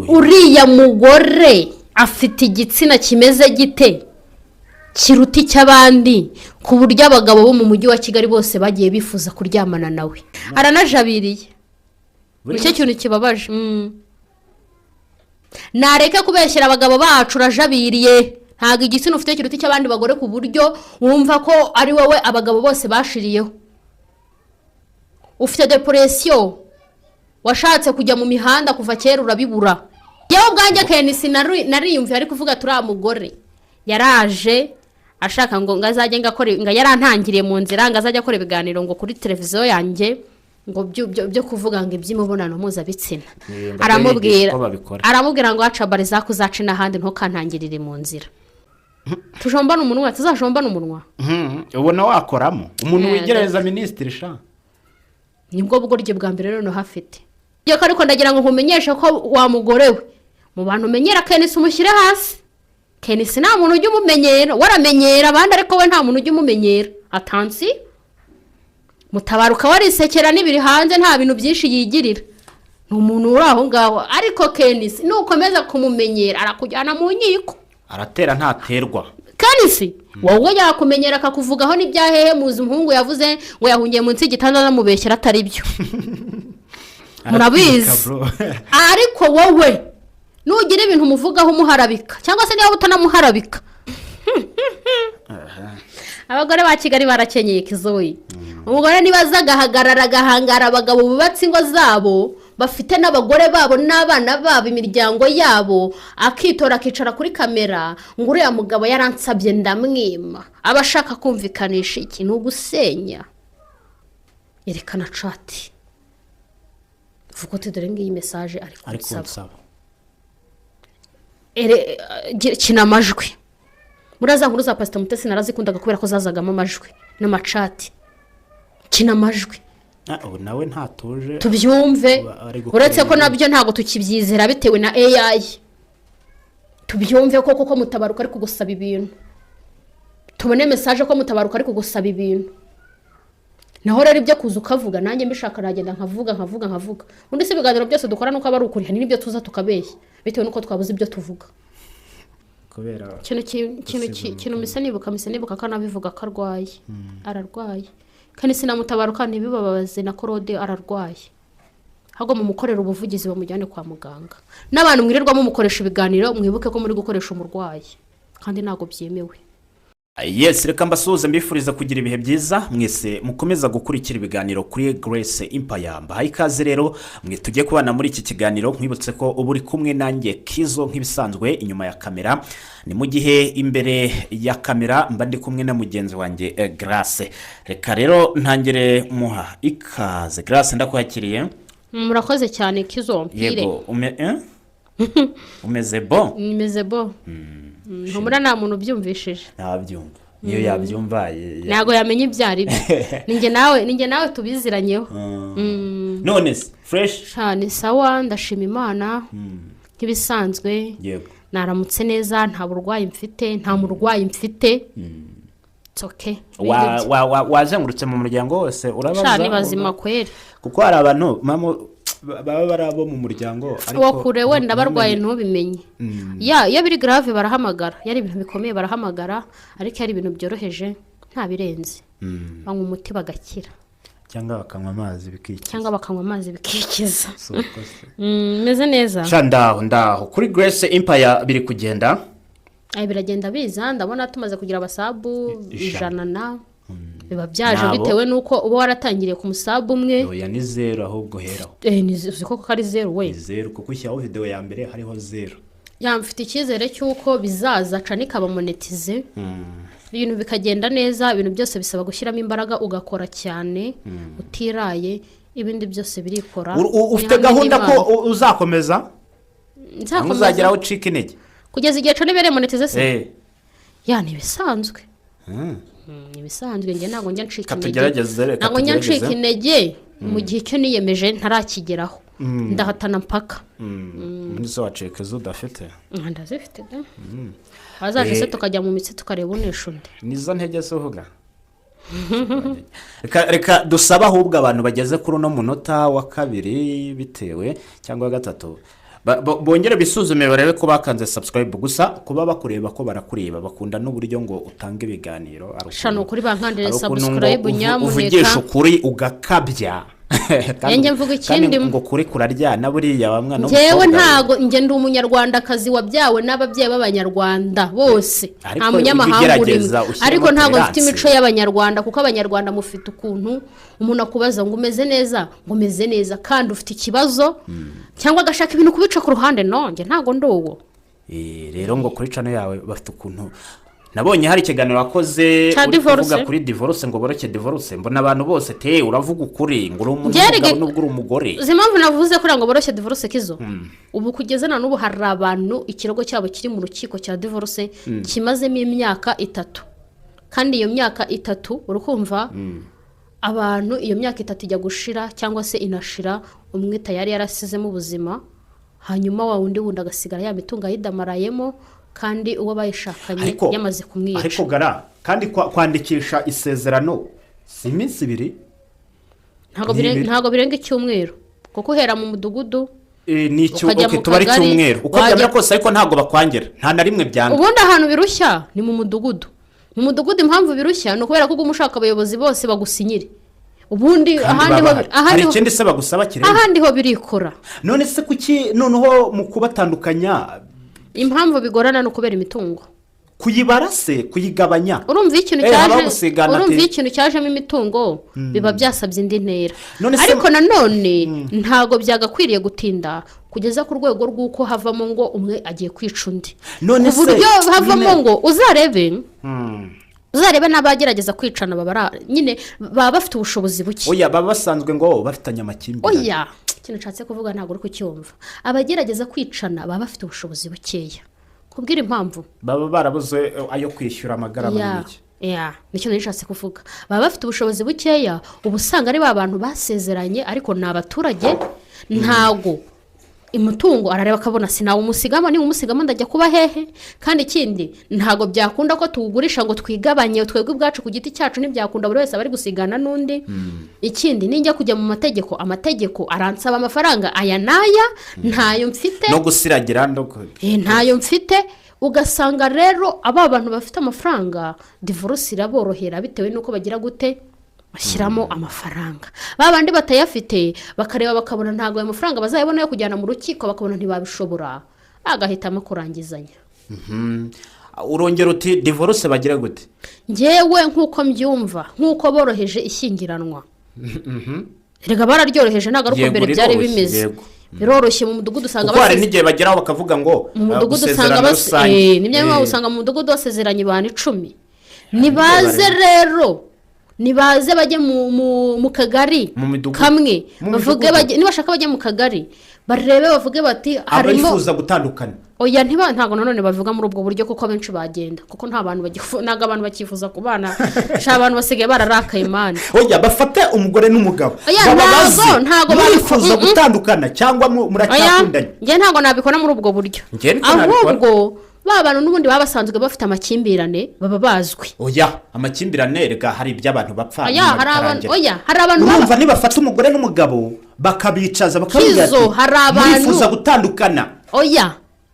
uriya mugore afite igitsina kimeze gite kiruta icy'abandi ku buryo abagabo bo mu mujyi wa Kigali bose bagiye bifuza kuryamana nawe aranajabiriye nicyo kintu kibabaje nareke kubeshyira abagabo bacu urajabiriye ntabwo igitsina ufite kiruta icy'abandi bagore ku buryo wumva ko ari wowe abagabo bose bashiriyeho ufite depression washatse kujya mu mihanda kuva kera urabibura yewe ubwanjye Kenisi nariyumviye ari kuvuga turiya mugore yaraje ashaka ngo ngazajye ngakore nga yarantangiriye mu nzira ngazajya akora ibiganiro ngo kuri televiziyo yanjye ngo byo kuvuga ngo iby'imibonano mpuzabitsina aramubwira ngo acabare zakuzaca n'ahandi ntukantangirire mu nzira tujombana umunwa tuzajombana umunwa ubona wakoramo umuntu wigereza minisitiri sha nibwo bugorye bwa mbere rero no hafite iyo ariko ndagira ngo nkumenyeshe ko wa mugore we mu bantu umenyera Kenisi umushyire hasi Kenisi nta muntu ujya umumenyera waramenyera abandi ariko we nta muntu ujya umumenyera atansi mutabaruka warisekera n'ibiri hanze nta bintu byinshi yigirira ni umuntu uri aho ngaho ariko Kenisi nukomeza kumumenyera arakujyana mu nkiko aratera ntaterwa Kenisi wowe yakumenyera akakuvugaho n'ibyahehe muzi umuhungu yavuze ngo yahungiye munsi y'igitanda namubeshyera atari byo murabizi ariko wowe nugira ibintu umuvugaho umuharabika cyangwa se niba utanamuharabika abagore ba Kigali barakenyeye kizoyi umugore nibaza agahagarara agahangara abagabo bubatse ingo zabo bafite n'abagore babo n'abana babo imiryango yabo akitora akicara kuri kamera ngo uriya mugabo yaransabye ndamwima abashaka kumvikanisha ikintu gusenya yerekana chat vuga uti dore ngiyi message ari kunsaba kina amajwi muraza nkuru za Pastor Mutesi narazikundaga kubera ko zazagamo amajwi n'amacati kina amajwi ubu nawe ntatuje tubyumve uretse ko nabyo ntago tukibyizera bitewe na AI tubyumve ko koko mutabaruka ari kugusaba ibintu tubone message ko mutabaruka ari kugusaba ibintu naho rero ibyo kuza ukavuga nanjye mbishaka ragenda nkavuga undi se ibiganiro byose dukora nuko aba ari ukuri hani nibyo tuza tukabeshya bitewe nuko twabuze ibyo tuvuga kubera kintu mise nibuka kana bivuga ko ararwaye kandi sinamutabaruka ntibibabaze na Korode ararwaye hago mu mukorera ubuvugizi bamujyane kwa muganga n'abantu mwirirwa mu mukoresha ibiganiro mwibuke ko muri gukoresha umurwayi kandi ntago byemewe. Yes, reka mbasuhuze mbifuriza kugira ibihe byiza mwese mukomeza gukurikira ibiganiro kuri Grace Empire. Mbahaye ikaze rero mwe tujye kubana muri iki kiganiro nkwibutse ko ubu uri kumwe nanjye Kizo nk'ibisanzwe inyuma ya kamera ni mu gihe imbere ya kamera mba ndi kumwe na mugenzi wanjye Grace. Reka rero ntangire muha ikaze Grace ndakwakiriye. Murakoze cyane Kizo mpire. Yego umeze bon? Nimeze bon. Ntumura nta muntu byumvishije. Nabyumva. Niyo yabyumva nago yamenye ibyari byo. Ninge nawe tubiziranyeho. None fresh cyane sawa ndashima Imana. Nk'ibisanzwe. Yego. Naramutse neza nta burwayi mfite, nta murwayi mfite. It's okay. Wazengurutse mu muryango wose urabaza. Cyane bazima kweri. Kuko hari abantu baba barabo mu muryango ariko kure wenda barwaye ntubimenye. Ya biri grave barahamagara, yari ibintu bikomeye barahamagara, ariko yari ibintu byoroheje nta birenze. Banywa umuti bagakira. Cyangwa bakanywa amazi bikikiza. Meze neza. Ndaho kuri Grace Empire biri kugenda. Biragenda biza ndabona tumaze kugira abasabu 100 na biba byaje bitewe nuko uba waratangiriye ku musabu umwe. Oya ni 0 ahubwo heraho. Ni koko kari 0 we. 0 kuko ishyaho video ya mbere hariho 0. Mfite icyizere cyuko bizaza canika bamonetize. Ibintu bikagenda neza, ibintu byose bisaba gushyiramo imbaraga ugakora cyane utiraye, ibindi byose birikora. Ufite gahunda ko uzakomeza? Uzageraho ucika intege. Kugeza igihe cyo nibere monetize se? Ni bisanzwe. Nibisanzwe nge nago njya ncika intege. Nago njya ncika intege mu gihe cyo niyemeje ntarakigeraho. Ndahatana mpaka. Nizo wacekeza udafite? Ndazifite da. Bazaje se tukajya mu mitsi tukareba uneshundi. Nizo ntege se uvuga? Reka dusaba ahubwo abantu bageze kuri no munota wa kabiri bitewe cyangwa gatatu bongere bisuzume barebe ko bakanze subscribe gusa kuba bakureba ko barakureba bakunda n'uburyo ngo utange ibiganiro shano kuri bankandire subscribe nyamuneka uvugisha ukuri ugakabya Njye mvuga ikindi ngo kuri kuraryana buriya bamwe no njyewe ntago njye ndi umunyarwandakazi wabyawe n'ababyeyi b'abanyarwanda bose nta munyamahanga urimo ariko ntago mfite imico y'abanyarwanda kuko abanyarwanda mufite ukuntu umuntu akubaza ngo umeze neza ngo umeze neza kandi ufite ikibazo cyangwa agashaka ibintu kubica ku ruhande nonge ntago ndowo rero ngo kuri channel yawe bafite ukuntu nabonye hari ikiganiro wakoze uvuga kuri divorce ngo boroke divorce mbona abantu bose uravuga ukuri ngo uri umugabo n'ubwo uri umugore zimpamvu navuze kuri ngo boroke divorce kizo ubu kugeza na n'ubu hari abantu ikirogo cyabo kiri mu rukiko cya divorce kimazemo imyaka 3 kandi iyo myaka 3 urukumva abantu iyo myaka 3 ijya gushira cyangwa se inashira umwe tayari yarasizemo ubuzima hanyuma wa wundi agasigara ya mitunga yidamarayemo kandi uwo bayishakanye yamaze kumwica ariko gara kandi kwandikisha isezerano si iminsi 2 ntago birenga icyumweru kuko uhera mu mudugudu nicyo tubari cyumweru uko byamera kose ariko ntago bakwangera nta na rimwe byanga ubundi ahantu birushya ni mu mudugudu impamvu birushya no kubera ko umushaka abayobozi bose bagusinyire ubundi ahandi ikindi se bagusaba kirenge ahandi ho birikora none se kuki noneho mu kubatandukanya impamvu bigorana no kubera imitungo kuyibara se kuyigabanya urumva ikintu cyajemo imitungo biba byasabye indi ntera ariko nanone ntago byagakwiriye gutinda kugeza ku rwego rw'uko havamo ngo umwe agiye kwica undi ku buryo havamo ngo uzarebe n'abagerageza kwicana nyine baba bafite ubushobozi buke baba basanzwe ngo bafitanye amakimbirane ikintu nshatse kuvuga ntabwo uri kucyumva abagerageza kwicana baba bafite ubushobozi bukeya kubwira impamvu baba barabuze ayo kwishyura amagarama n'iki nicyo nishatse kuvuga baba bafite ubushobozi bukeya ubu usanga ari ba bantu basezeranye ariko ni abaturage ntago umutungo arareba akabona sinawe umusigamo ni umusigamo ndajya kuba hehe kandi ikindi ntago byakunda ko tugurisha ngo twigabanye twebwe ubwacu ku giti cyacu ntibyakunda buri wese aba ari gusigana n'undi ikindi ninjya kujya mu amategeko aransaba amafaranga aya naya ntayo mfite no gusiragira ntayo mfite ugasanga rero aba bantu bafite amafaranga divorce iraborohera bitewe n'uko bagira gute bashyiramo amafaranga babandi batayafite bakareba bakabona ntago ayo mafaranga bazayabona yo kujyana mu rukiko bakabona ntibabishobora agahitamo kurangizanya urongera uti divorce bagira gute ngewe nk'uko mbyumva nk'uko boroheje ishyingiranwa rega bararyoroheje ntabwo ari uko mbere byari bimeze biroroshye mu mudugudu usanga kuko hari n'igihe bageraho bakavuga ngo mu mudugudu usanga nimwe usanga mu mudugudu basezeranye abantu 10 nibaze rero nibaze bajye mu kagari kamwe bavuge nibashaka bajye mu kagari barebe bavuge bati harimo abifuza gutandukana oya ntago nanone bavuga muri ubwo buryo kuko benshi bagenda kuko abantu bakifuza kubana abantu basigaye bararakaye imana oya bafate umugore n'umugabo ntago bifuza gutandukana cyangwa muracyakundanye nge ntago nabikora muri ubwo buryo ahubwo bantu n'ubundi baba basanzwe bafite amakimbirane baba bazwi amakimbirane rega hari iby'abantu bapfa hari abantu urumva nibafata umugore n'umugabo bakabicaza bakabwira ati mwifuza gutandukana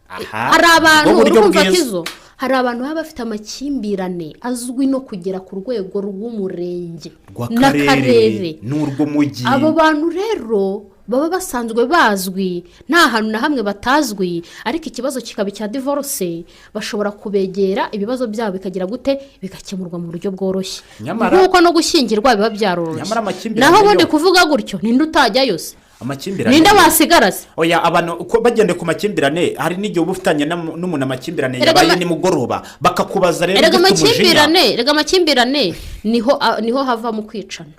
hari abantu urumva kizo hari abantu baba bafite amakimbirane azwi no kugera ku rwego rw'umurenge n'akarere n'urw'umujyi abo bantu rero baba basanzwe bazwi nta hantu na hamwe batazwi ariko ikibazo kikaba cya divorce bashobora kubegera ibibazo byabo bikagira gute bigakemurwa mu buryo bworoshye nk'uko no gushyingirwa biba byaroroshye naho ubundi kuvuga gutyo ninde utajya yose amakimbirane ninde wasigara se abantu uko bagende ku makimbirane hari n'igihe uba ufitanye n'umuntu amakimbirane yabaye nimugoroba bakakubaza rero rega amakimbirane niho hava mu kwicana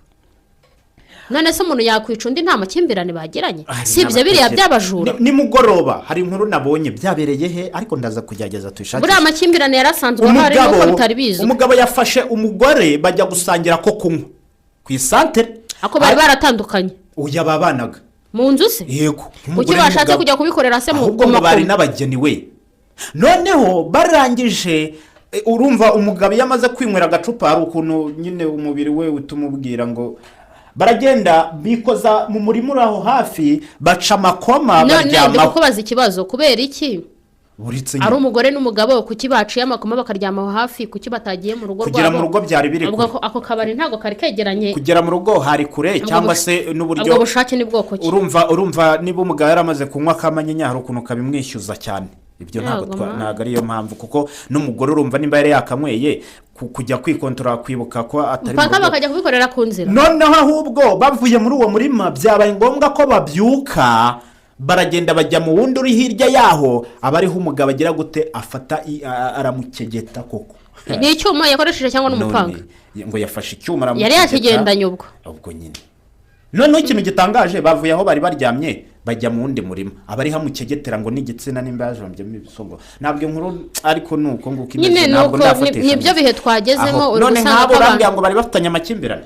none se umuntu yakwica undi nta makimbirane bagiranye si ibyo biriya by'abajura nimugoroba hari inkuru nabonye byabereye he ariko ndaza kugerageza tuyishakishe buriya amakimbirane yarasanzwe ahari nuko bitari bizwi umugabo yafashe umugore bajya gusangira ko kunywa ku isantere ako bari baratandukanye babanaga mu nzu se yego kuki bashatse kujya kubikorera se mu ahubwo bari n'abageni we noneho barangije urumva umugabo yamaze kwinywera agacupa hari ukuntu nyine umubiri we utumubwira ngo baragenda bikoza mu murima uri aho hafi baca amakoma baryamaho. kubaza ikibazo kubera iki ari umugore n'umugabo kuki baciye amakoma bakaryama aho hafi, kuki batagiye mu rugo rwabo? Kugera mu rugo byari biri kure. Ako kabari ntago kari kegeranye. Kugera mu rugo hari kure cyangwa se n'uburyo. Ubwo bushake ni bwoko ki? Urumva niba umugabo yaramaze kunywa kamanyinya hari ukuntu kabimwishyuza cyane. Ibyo ntago ariyo mpamvu, kuko n'umugore urumva nimba yari yakanyweye kujya kwikontorora kwibuka ko atari mu rugo bakajya kubikorera ku nzira. Noneho ahubwo bavuye muri uwo murima byabaye ngombwa ko babyuka baragenda bajya mu wundi uri hirya yaho, abariho umugabo agira gute afata aramukegeta koko. Ni icyuma yakoresheje cyangwa n'umupanga? Ngo yafashe icyuma aramukegeta. Yari yakigendanye ubwo nyine. Noneho ikintu gitangaje bavuye aho bari baryamye bajya mu wundi murima, abari hamukegetera ngo n'igitsina nimba yajombye ibisongo. Ntabwo inkuru ariko nuko nguko imeze, ntabwo ndafatisha. Nibyo bihe twagezemo uri gusanga nk'abo urambya ngo bari bafitanye amakimbirane.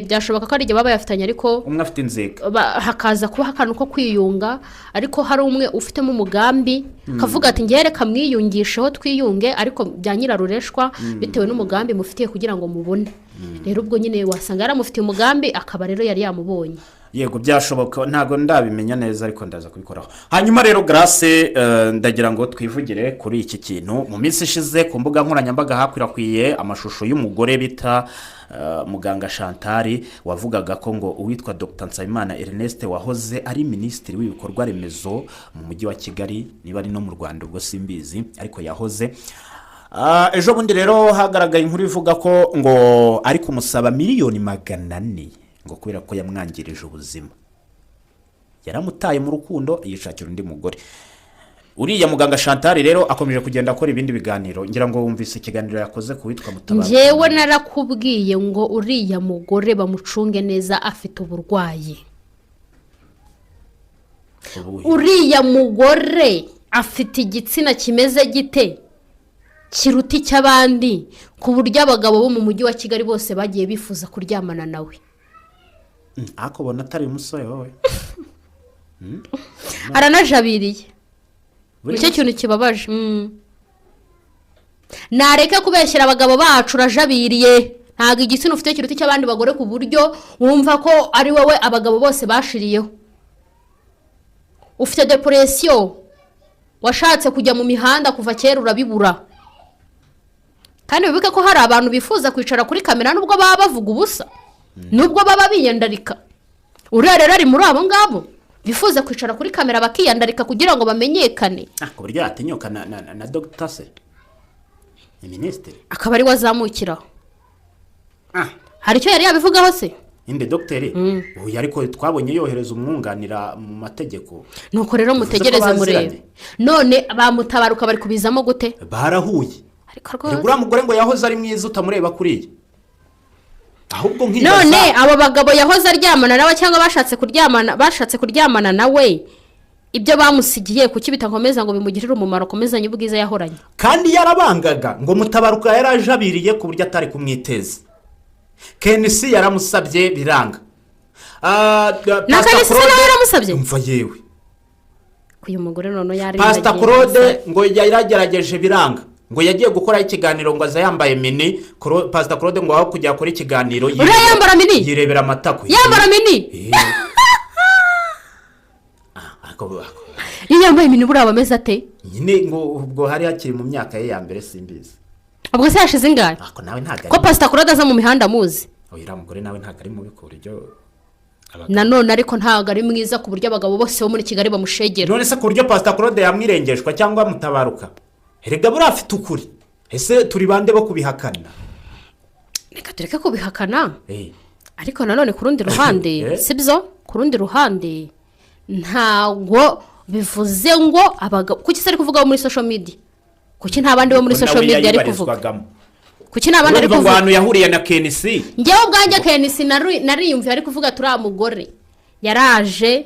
Byashoboka ko ari igihe baba yafitanye ariko umwe afite inzego hakaza kuba akantu ko kwiyunga, ariko hari umwe ufitemo umugambi kavuga ati ngiye reka mwiyungisheho twiyunge, ariko bya nyirarureshwa bitewe n'umugambi mufitiye kugira ngo mubone. Rero ubwo nyine wasanga yaramufitiye umugambi akaba rero yari yamubonye. Yego byashoboka, ntago ndabimenya neza ariko ndaza kubikoraho. Hanyuma rero Grace, ndagira ngo twivugire kuri iki kintu. Mu minsi ishize ku mbuga nkoranyambaga hakwirakwiye amashusho y'umugore bita muganga Chantal wavugaga ko ngo uwitwa Dr Nsabimana Ernest wahoze ari minisitiri w'ibikorwa remezo mu mujyi wa Kigali, niba ari no mu Rwanda ubwo simbizi ariko yahoze. Ejo bundi rero hagaragaye inkuru ivuga ko ngo ari kumusaba miliyoni 400 ngo kubera ko yamwangirije ubuzima, yaramutaye mu rukundo yishakira undi mugore. Uriya muganga Chantal rero akomeje kugenda akora ibindi biganiro, ngira ngo wumvise ikiganiro yakoze ku witwa Mutabazi. Njewe narakubwiye ngo uriya mugore bamucunge neza afite uburwayi. Uriya mugore afite igitsina kimeze gite kiruti cy'abandi ku buryo abagabo bo mu mujyi wa Kigali bose bagiye bifuza kuryamana nawe. Akobona atari umusore wowe. Aranajabiriye. Icyo kintu kibabaje. Nareke kubeshyira abagabo bacu rajabiriye. Ntago igitsina ufite kiruti cy'abandi bagore ku buryo wumva ko ari wowe abagabo bose bashiriyeho. Ufite depression. Washatse kujya mu mihanda kuva kera urabibura. Kandi bibuke ko hari abantu bifuza kwicara kuri kamera nubwo baba bavuga ubusa. Nubwo baba biyandarika. Urerera ari muri abo ngabo bifuza kwicara kuri kamera bakiyandarika kugira ngo bamenyekane. Ku buryo yatinyuka na Dr. Se ni minisitiri akaba ari wazamukiraho. Hari icyo yari yabivugaho se inde dogiteri? Uyu ariko twabonye yohereza umwunganira mu mategeko. Nuko rero mutegereze murebe none bamutabaruka bari kubizamo gute? Barahuye ariko uriya mugore ngo yahoze ari mwiza utamureba kuriya. Ahubwo nkibaza none abo bagabo yahoze aryamana nawe cyangwa bashatse kuryamana nawe ibyo bamusigiye kuki bitakomeza ngo bimugirire umumaro komezanye ubwiza yahoranye. Kandi yarabangaga ngo Mutabaruka yarajabiriye ku buryo atari kumwiteza. Kenisi yaramusabye biranga. Pastor Claude yaramusabye umva yewe uyu mugore none yari Pastor Claude ngo yaragerageje biranga, ngo yagiye gukora ikiganiro ngo aza yambaye mini. Pastor Claude ngo aho kujya akora ikiganiro yambara mini yirebera amatako yambara mini. Iyo yambaye mini buriya bameze ate? Nyine ngo ubwo hari hakiri mu myaka ye ya mbere simbizi. Ubwo se yashize ingahe? Ako nawe ntago ko Pastor Claude aza mu mihanda muzi. Oya mugore nawe ntago ari mubi ku buryo nanone ariko ntago ari mwiza ku buryo abagabo bose bo muri Kigali bamushegera. None se ku buryo Pastor Claude yamwirengeshwa cyangwa Mutabaruka? Erega buri afite ukuri. Ese turi bande bo kubihakana? Reka tureke kubihakana. Ariko nanone ku rundi ruhande sibyo, ku rundi ruhande ntago bivuze ngo abagabo kuki se ari kuvuga muri social media? Kuki nta bandi bo muri social media ari kuvuga? Kuki nta bandi ari kuvuga? Abantu yahuriye na Kenisi. Ngewe ubwanjye Kenisi nariyumviye ari kuvuga turi amugore. Yaraje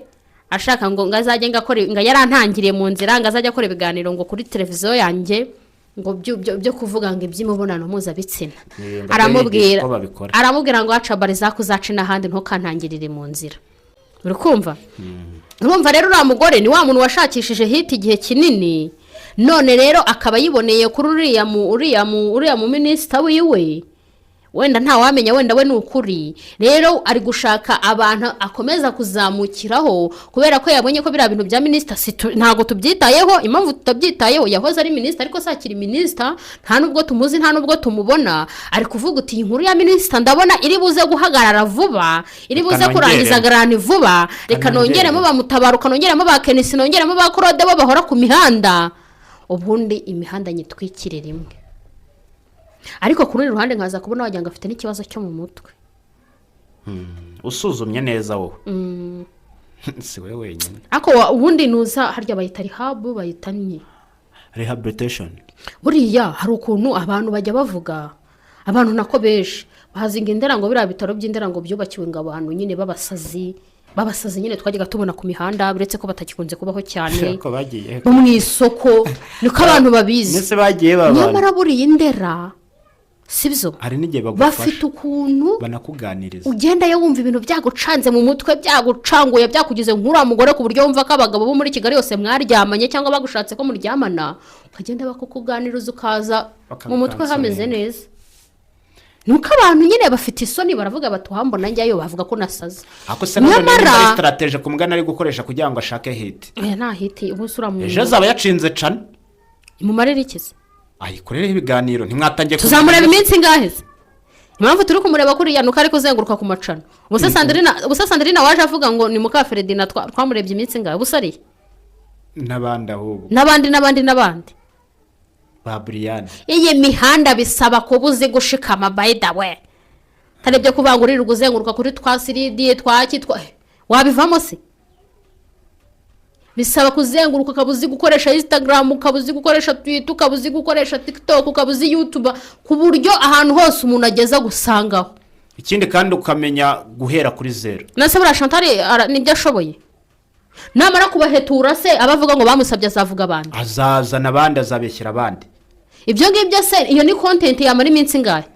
ashaka ngo ngazajye ngakora nga yarantangiriye mu nzira ngazajya akora ibiganiro ngo kuri televiziyo yanjye ngo byo kuvuga ngo iby'imibonano mpuzabitsina. Aramubwira ngo acabare zakuzaca n'ahandi ntukantangirire mu nzira. Uri kumva? Urumva rero uriya mugore ni wa muntu washakishije hit igihe kinini, none rero akaba yiboneye kuri uriya mu minisita wiwe wenda ntawamenya wenda we ni ukuri rero ari gushaka abantu akomeza kuzamukiraho kubera ko yabonye ko biriya bintu bya minisita ntabwo tubyitayeho impamvu tutabyitayeho yahoze ari minisita ariko se akiri minisita nta nubwo tumuzi nta nubwo tumubona ari kuvuga uti inkuru ya minisita ndabona iri buze guhagarara vuba iri buze kurangiza garani vuba reka nongeremo bamutabaruka nongeremo ba Kenisi nongeremo ba Claude bo bahora ku mihanda ubundi imihanda nyitwikire rimwe ariko ku rundi ruhande nkaza kubona wagira ngo afite n'ikibazo cyo mu mutwe usuzumye neza wowe si we wenyine ariko ubundi nuza harya bayita rehab bayita ni rehabilitation buriya hari ukuntu abantu bajya bavuga abantu nako benshi bahazinga indera ngo biriya bitaro by'indera ngo byubakiwe ngo abantu nyine babasazi nyine twajyaga tubona ku mihanda uretse ko batagikunze kubaho cyane no mu isoko niko abantu babizi nyamara buriya indera sibyo hari n'igihe bagufasha bafite ukuntu banakuganiriza ugenda yo wumva ibintu byagucanze mu mutwe byagucanguye byakugize nk'uriya mugore ku buryo wumva ko abagabo bo muri Kigali yose mwaryamanye cyangwa bagushatse ko muryamana ukagenda bakukuganiriza ukaza mu mutwe hameze neza nuko abantu nyine bafite isoni baravuga batuhambona njyayo bavuga ko nasaze ako se n'amara strategy ku mugana ari gukoresha kugira ngo ashake hit nta hit ubu sura mu ejo zaba yacinze cana imumarira ikize ayikorereho ibiganiro ntimwatangiye tuzamureba iminsi ingahe impamvu turi kumureba kuriya nuko ari kuzenguruka ku macana ubusa Sandrina waje avuga ngo ni muka Ferdinand twamurebye iminsi ingahe ubusariye n'abandi ahubwo n'abandi ba Brian iyi mihanda bisaba kubuzi gushikama by the way tarebye kubangurira uguzenguruka kuri twasiridiye twakitwa wabivamo se bisaba kuzenguruka ukabuzi gukoresha Instagram ukabuzi gukoresha Twitter ukabuzi gukoresha TikTok ukabuzi YouTube ku buryo ahantu hose umuntu ageza gusangaho ikindi kandi ukamenya guhera kuri zero nase bura Chantal nibyo ashoboye namara kubahetura se abavuga ngo bamusabye azavuga abandi azazana abandi azabeshyira abandi ibyo ngibyo se iyo ni content yamara iminsi ngahe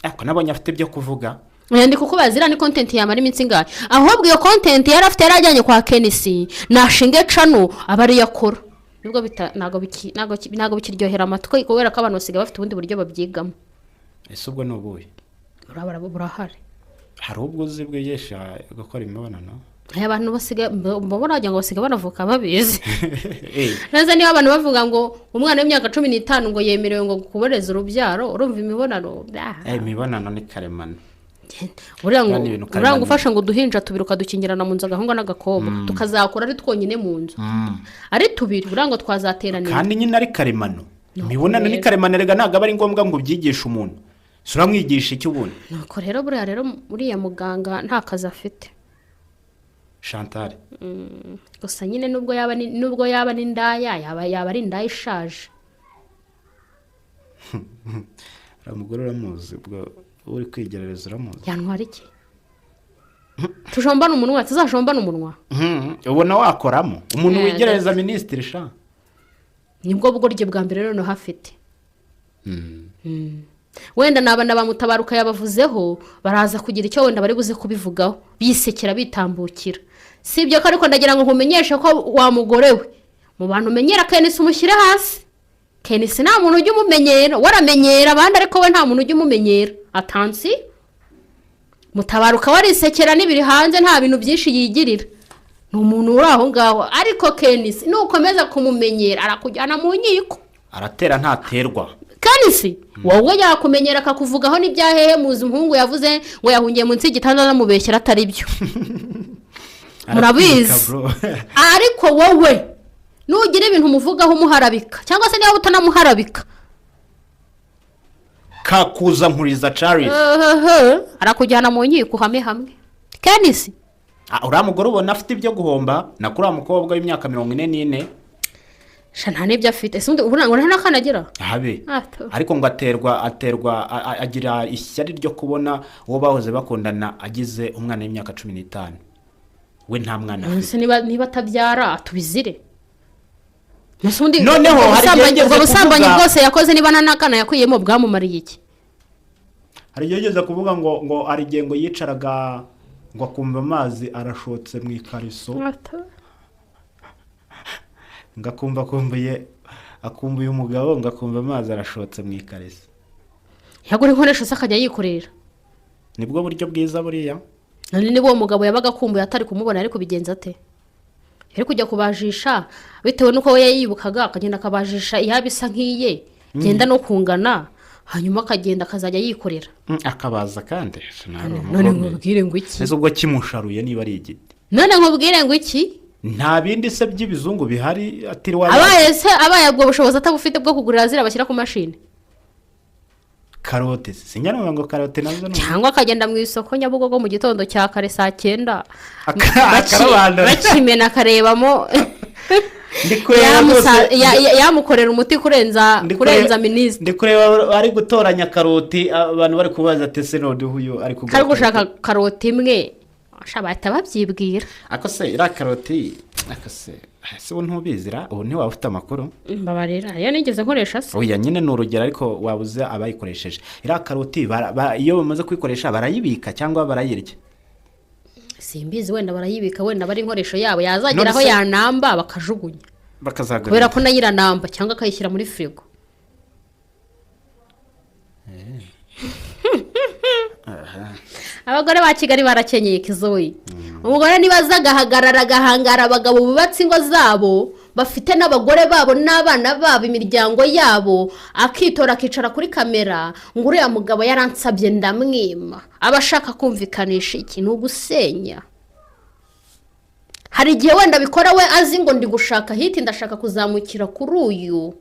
ariko nabonye afite ibyo kuvuga ndi kuko bazira ni content yamara iminsi ngahe ahubwo iyo content yarafite yarajyanye kwa Kenisi nashinge cano abari yakora nibwo nago bikiryohera amatwi kubera ko abantu basiga bafite ubundi buryo babyigamo ese ubwo nubuye burahari hari ubwo uzi bwigesha gukora imibonano abantu basiga baragira ngo basiga banavuka babizi neza niba abantu bavuga ngo umwana w'imyaka 15 ngo yemerewe ngo kuboreza urubyaro urumva imibonano imibonano ni karemano uriya ufasha ngo duhinja tubiri ukadukingirana mu nzu agahungu n'agakobwa tukazakora ari twonyine mu nzu ari tubiri uriya ngo twazateranira kandi nyine ari karemano imibonano ni karemano rega ntabwo aba ari ngombwa ngo ubyigishe umuntu uramwigisha icyo ubundi nuko rero buriya uriya muganga nta kazi afite Chantal gusa nyine nubwo yaba n'indaya yaba ari indaya ishaje umugore uramuzi ubwo uri kwigerereza uramuzi yantwara iki tujombana umunwa tuzajombana umunwa ubona wakoramo umuntu wigerereza minisitiri sha nibwo bugorye bwa mbere rero hafite wenda nabana bamutabaruka yabavuzeho baraza kugira icyo wenda bari buze kubivugaho bisekera bitambukira sibyo ko ariko ndagira ngo nkumenyeshe ko wa mugore we mu bantu umenyera Kenisi umushyire hasi Kenisi nta muntu ujya umumenyera waramenyera abandi ariko we nta muntu ujya umumenyera atansi mutabaruka warisekera n'ibiri hanze nta bintu byinshi yigirira ni umuntu uri aho ngaho ariko Kenisi nukomeza kumumenyera arakujyana mu nkiko aratera ntaterwa Kenisi wowe yakumenyera akakuvugaho n'ibyahehe muzi umuhungu yavuze ngo yahungiye munsi y'igitanda namubeshyera atari byo murabizi ariko wowe nugira ibintu umuvugaho umuharabika cyangwa se niba utanamuharabika kakuza nkuriza Charles arakujyana mu nkiko hamwe Kenisi uriya mugore ubona afite ibyo guhomba na kuri mukobwa w'imyaka 44 nta n'ibyo afite ese ubu nta n'akanagira habe ariko ngo aterwa agira ishyari ryo kubona uwo bahoze bakundana agize umwana w'imyaka 15 we nta mwana afite niba atabyara atubizire noneho hari ubusambanyi bwose yakoze niba nta n'akana yakuyemo bwamumariye iki hari yigeze kuvuga ngo ari igihe ngo yicaraga ngo akumva amazi arashotse mu ikariso ngakumva akumbuye umugabo ngakumva amazi arashotse mu ikariso yagura inkoresho se akajya yikorera. nibwo buryo bwiza buriya. none niba uwo mugabo yabaga akumbuye atari kumubona ariko bigenza ate? yari kujya kubajisha bitewe n'uko we yayibukaga akagenda akabajisha iyaba isa nk'iye genda no kungana hanyuma akagenda akazajya yikorera. akabaza kandi none nkubwire ngo iki? ese ubwo kimusharuye niba ari igiti. none nkubwire ngo iki? nta bindi se by'ibizungu bihari atiriwe abaye ubwo bushobozi atabufite bwo kugurira ziriya bashyira ku mashini. karote sinjya ngo karote nazo cyangwa akagenda mu isoko Nyabugogo mu gitondo cya kare saa 9 bakimena akarebamo yamukorera umuti kurenza minisitiri. ndi kureba ari gutoranya karoti abantu bari kubaza ati se none uyu ari gushaka karoti imwe bahita babyibwira. ako se iriya karoti ese ubu ntubizira ubu ntiwaba ufite amakuru. mbabarira iyo nigeze nkoresha se. oya nyine ni urugero ariko wabuze abayikoresheje. iriya karoti iyo bamaze kuyikoresha barayibika cyangwa barayirya. simbizi wenda barayibika wenda bari inkoresho yabo yazagera aho yanamba bakajugunya bakazagura kubera ko nayo iranamba cyangwa akayishyira muri firigo. abagore ba Kigali barakenyeye kizoyi. umugore nibaza agahagarara agahangara abagabo bubatse ingo zabo bafite n'abagore babo n'abana babo imiryango yabo akitora akicara kuri kamera ngo uriya mugabo yaransabye ndamwima. aba ashaka kumvikanisha iki? ni ugusenya. hari igihe wenda bikora we azi ngo ndi gushaka hiti ndashaka kuzamukira kuri uyu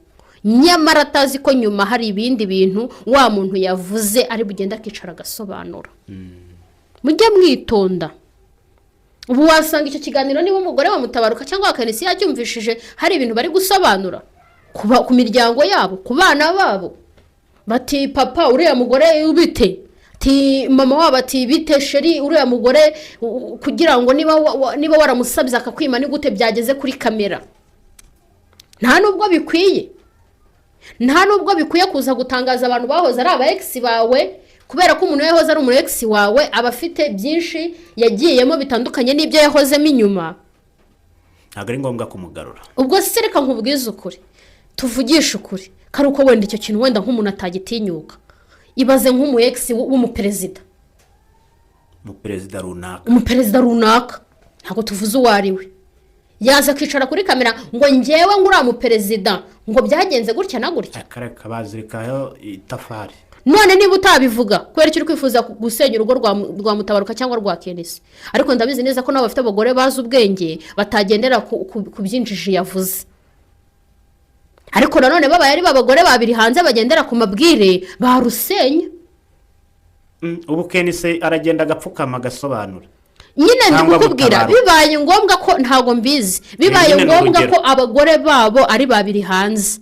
nyamara atazi ko nyuma hari ibindi bintu wa muntu yavuze ari bugenda akicara agasobanura. mujye mwitonda. ubu wasanga icyo kiganiro niba umugore wa Mutabaruka cyangwa Akanisi yacyumvishije hari ibintu bari gusobanura ku miryango yabo ku bana babo bati papa uriya mugore ubite ati mama wabo ati bite sheri uriya mugore kugira ngo niba waramusabye akakwima ni gute byageze kuri kamera. nta nubwo bikwiye kuza gutangaza abantu bahoze ari aba ex bawe kubera ko umuntu yahoze ari umu ex wawe aba afite byinshi yagiyemo bitandukanye n'ibyo yahozemo inyuma. ntabwo ari ngombwa kumugarura. ubwo se reka nkubwize ukuri tuvugishe ukuri kari uko wenda icyo kintu wenda nk'umuntu atagitinyuka. ibaze nk'umu ex w'umuperezida umuperezida runaka ntabwo tuvuze uwo ari we yaza akicara kuri kamera ngo njyewe ngo uriya muperezida ngo byagenze gutya na gutya. akareka bazirikaho itafari. none niba utabivuga kubera icyo uri kwifuza gusenya urugo rwa Mutabaruka cyangwa rwa Kenisi ariko ndabizi neza ko nabo bafite abagore bazi ubwenge batagendera ku byinjiji yavuze. ariko nanone babaye ari babagore babiri hanze bagendera ku mabwire barusenya. ubu Kenisi aragenda agapfukama agasobanura. nyine ndi kukubwira bibaye ngombwa ko ntago mbizi bibaye ngombwa ko abagore babo ari babiri hanze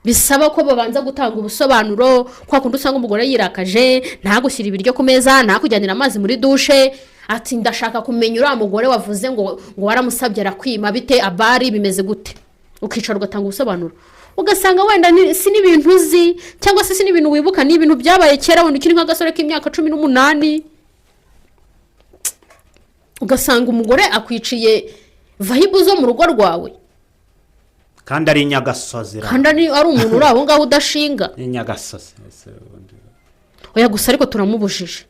bisaba ko babanza gutanga ubusobanuro kwa kundi usanga umugore yirakaje ntagushyira ibiryo ku meza ntakujyanira amazi muri dushe ati ndashaka kumenya uriya mugore wavuze ngo waramusabye arakwima bite abari bimeze gute ukicara ugatanga ubusobanuro ugasanga wenda si n'ibintu uzi cyangwa se si n'ibintu wibuka ni ibintu byabaye kera wenda ukiri nk'agasore k'imyaka 18 ugasanga umugore akwiciye vahibu zo mu rugo rwawe kandi ari inyagasozi kandi ari umuntu uri aho ngaho udashinga inyagasozi. oya gusa ariko turamubujije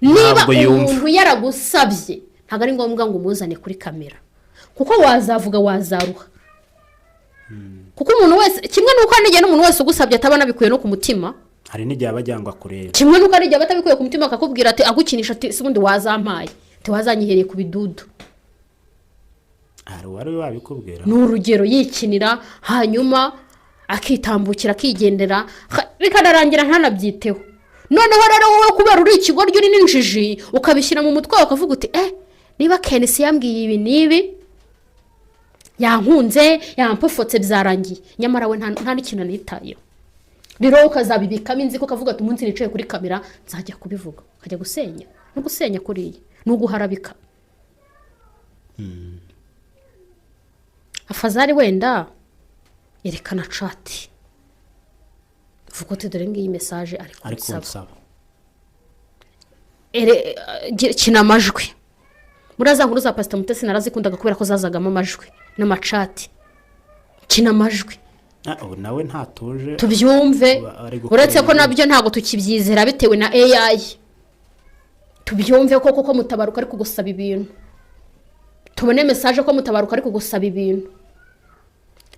niba umuntu yaragusabye ntabwo ari ngombwa ngo umuzane kuri kamera kuko wazavuga wazaruha kuko umuntu wese kimwe nuko n'igihe n'umuntu wese ugusabye atabana bikuye no ku mutima hari n'igihe abajyangwa kureba kimwe nuko n'igihe batabikuye ku mutima akakubwira ati agukinisha ati se ubundi wazampaye ati wazanyihereye ku bidudu. hari uwari wabikubwira ni urugero yikinira hanyuma akitambukira akigendera bikanarangira ntanabyiteho. noneho rero wowe kubera uri ikigoryi uri n'injiji ukabishyira mu mutwe ukavuga uti niba Kenisi yambwiye ibi n'ibi yankunze yampufotse byarangiye nyamara we nta n'ikintu anitayeho. rero ukazabibikamo inziko ukavuga ati umunsi nicaye kuri kamera nzajya kubivuga ukajya gusenya no gusenya kuriya no guharabika. afazari wenda yerekana chat vuga uti dore ngiyi message ari kunsaba kina amajwi muraza nkuru za Pastor Mutesi narazikundaga kubera ko zazagamo amajwi n'amachat kina amajwi ubu nawe ntatuje tubyumve uretse ko nabyo ntabwo tukibyizera bitewe na AI tubyumve ko Mutabaruka ari kugusaba ibintu tubone message ko Mutabaruka ari kugusaba ibintu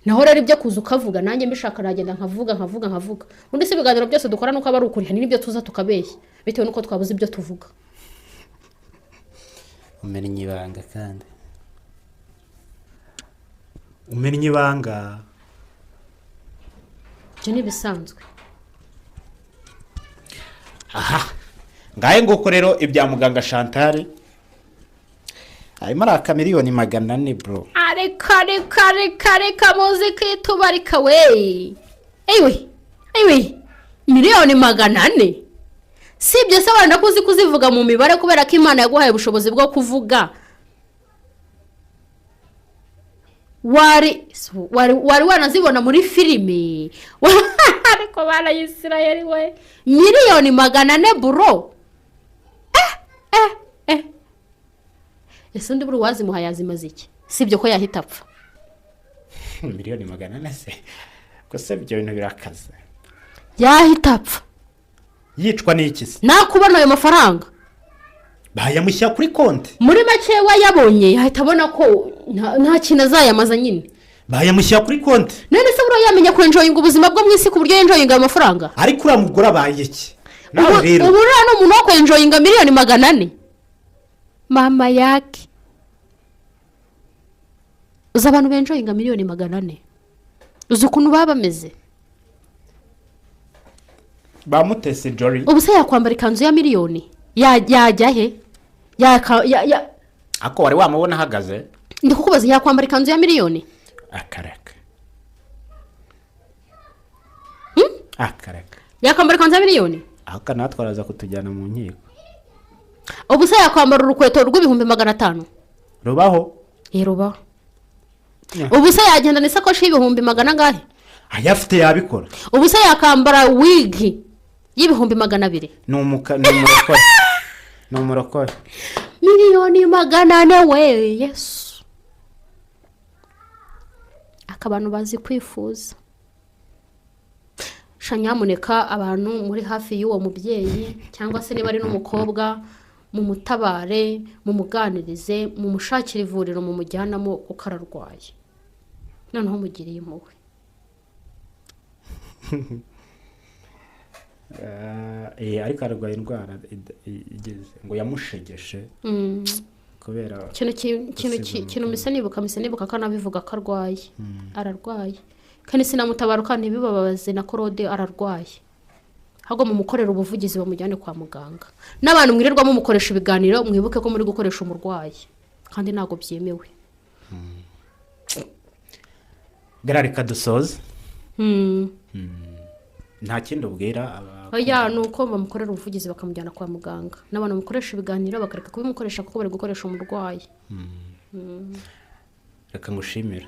naho rero ibyo kuza ukavuga nanjye mbishaka nagenda nkavuga undi se ibiganiro byose dukora nuko aba ari ukuri hari n'ibyo tuza tukabeshya bitewe nuko twabuze ibyo tuvuga umenya ibanga kandi umenya ibanga byo nibisanzwe aha ngaye nguko rero ibya muganga Chantal harimo araka miliyoni 400 bro reka muzika itubarika we ewe miliyoni 400 sibyo se wenda kuzi kuzivuga mu mibare kubera ko Imana yaguhaye ubushobozi bwo kuvuga wari wanazibona muri filime ariko barayisirayeli we miliyoni 400 bro ese undi buri wazimuhaye azimaze iki sibyo ko yahita apfa miliyoni 400 se ko se ibyo bintu birakaze yahita apfa yicwa n'iki se nakubona ayo mafaranga bayamushyira kuri konti muri make wayabonye yahita abona ko nta kintu azayamaza nyine bayamushyira kuri konti none se buriya yamenya ko enjoyinga ubuzima bwo mu isi ku buryo enjoyinga ayo mafaranga ariko uramugura abaye iki nawe rero ubu rero n'umuntu wo kwenjoyinga miliyoni 400 mama yake uzi abantu benjoyinga miliyoni 400 uzi ukuntu baba bameze bamutese Jory ubu se yakwambara ikanzu ya miliyoni yajya he ako wari wamubona ahagaze ndi kukubaza yakwambara ikanzu ya miliyoni akareka yakwambara ikanzu ya miliyoni aka natwaraza kutujyana mu nkiko ubu se yakwambara urukweto rw'ibihumbi 500 rubaho rubaho ubu se yagenda n'isakoshi y'ibihumbi 100 ngahe ayafite yabikora ubu se yakambara wig y'ibihumbi 200 ni umurokore miliyoni 400 we yesu akabantu bazi kwifuza shanyamuneka abantu muri hafi y'uwo mubyeyi cyangwa se niba ari n'umukobwa mu mutabare mu muganirize mu mushakira ivuriro mu mujyanamo kuko ararwaye noneho mugiriye impuhwe ariko ararwaye indwara igeze ngo yamushegeshe kubera kintu mise nibuka ko anabivuga ko arwaye ararwaye kandi sinamutabaruka ntibibabaze na Claude ararwaye ahubwo mumukorera ubuvugizi bamujyane kwa muganga n'abantu mwirirwa mumukoresha ibiganiro mwibuke ko muri gukoresha umurwayi kandi ntago byemewe gararika dusoze nta kindi ubwira oya nuko bamukorera ubuvugizi bakamujyana kwa muganga n'abantu mukoresha ibiganiro bakareka kubimukoresha kuko bari gukoresha umurwayi reka ngushimira